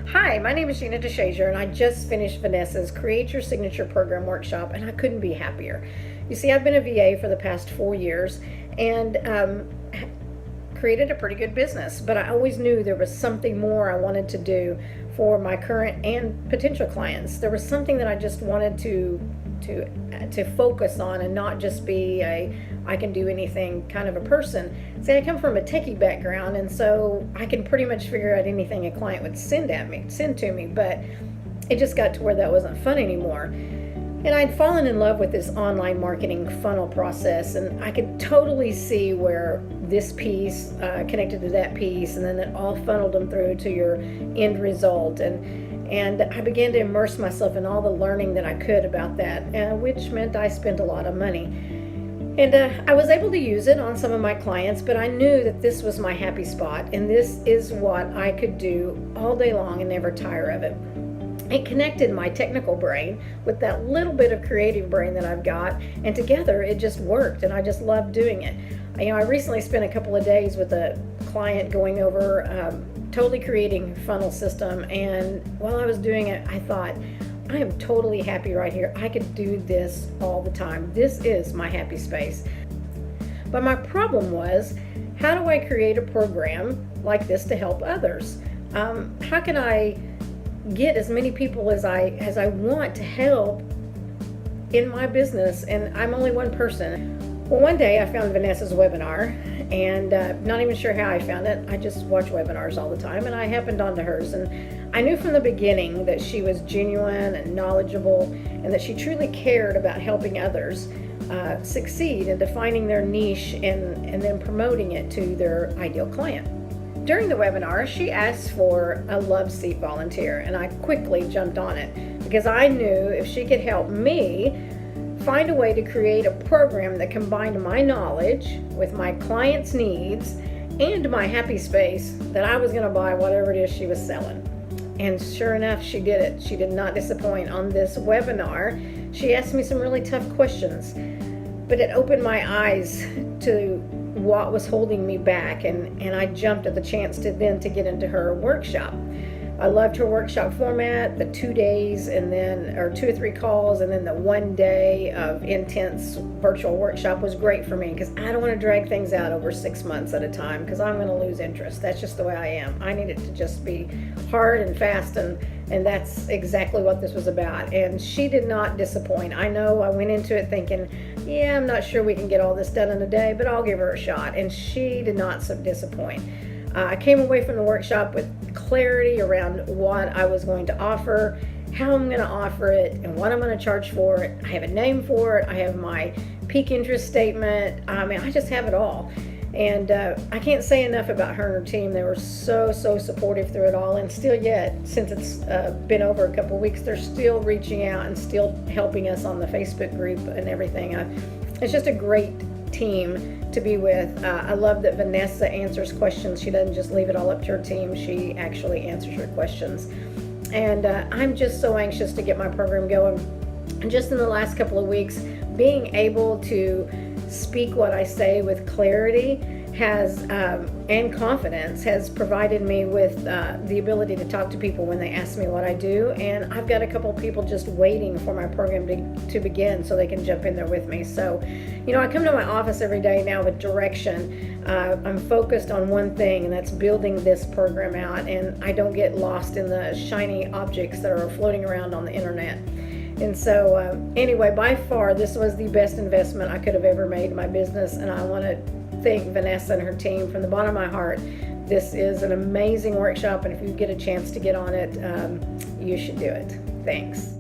Hi, my name is Jeana DeShazer, and I just finished Vanessa's Create Your Signature Program workshop, and I couldn't be happier. You see, I've been a VA for the past 4 years and created a pretty good business, but I always knew there was something more I wanted to do for my current and potential clients. There was something that I just wanted to focus on and not just be a I can do anything kind of a person. See, I come from a techie background, and so I can pretty much figure out anything a client would send to me, but it just got to where that wasn't fun anymore. And I'd fallen in love with this online marketing funnel process, and I could totally see where this piece connected to that piece, and then it all funneled them through to your end result. And I began to immerse myself in all the learning that I could about that, which meant I spent a lot of money. And I was able to use it on some of my clients, but I knew that this was my happy spot, and this is what I could do all day long and never tire of it. It connected my technical brain with that little bit of creative brain that I've got, and together it just worked, and I just loved doing it. I recently spent a couple of days with a client going over totally creating a funnel system, and while I was doing it, I thought, I am totally happy right here. I could do this all the time. This is my happy space. But my problem was, how do I create a program like this to help others? How can I get as many people as I want to help in my business? And I'm only one person. Well, one day I found Vanessa's webinar, and not even sure how I found it. I just watch webinars all the time, and I happened onto hers, and I knew from the beginning that she was genuine and knowledgeable, and that she truly cared about helping others succeed in defining their niche and then promoting it to their ideal client. During the webinar, she asked for a love seat volunteer, and I quickly jumped on it because I knew if she could help me find a way to create a program that combined my knowledge with my client's needs and my happy space, that I was going to buy whatever it is she was selling. And sure enough, she did it. She did not disappoint on this webinar. She asked me some really tough questions, but it opened my eyes to what was holding me back, and I jumped at the chance to get into her workshop. I loved her workshop format, the 2 days and then, or 2 or 3 calls, and then the 1 day of intense virtual workshop was great for me because I don't want to drag things out over 6 months at a time because I'm going to lose interest. That's just the way I am. I need it to just be hard and fast, and that's exactly what this was about. And she did not disappoint. I know I went into it thinking, yeah, I'm not sure we can get all this done in a day, but I'll give her a shot. And she did not disappoint. I came away from the workshop with clarity around what I was going to offer, how I'm going to offer it, and what I'm going to charge for it. I have a name for it. I have my peak interest statement. I mean, I just have it all. And I can't say enough about her and her team. They were so supportive through it all, and still yet, since it's been over a couple of weeks, they're still reaching out and still helping us on the Facebook group and everything. It's just a great team to be with. I love that Vanessa answers questions. She doesn't just leave it all up to her team. She actually answers her questions. And I'm just so anxious to get my program going. And just in the last couple of weeks, being able to speak what I say with clarity has and confidence has provided me with the ability to talk to people when they ask me what I do. And I've got a couple people just waiting for my program to begin so they can jump in there with me. So, I come to my office every day now with direction. I'm focused on one thing, and that's building this program out, and I don't get lost in the shiny objects that are floating around on the internet. And so anyway, by far, this was the best investment I could have ever made in my business, and I want to thank Vanessa and her team from the bottom of my heart. This is an amazing workshop, and if you get a chance to get on it, you should do it. Thanks.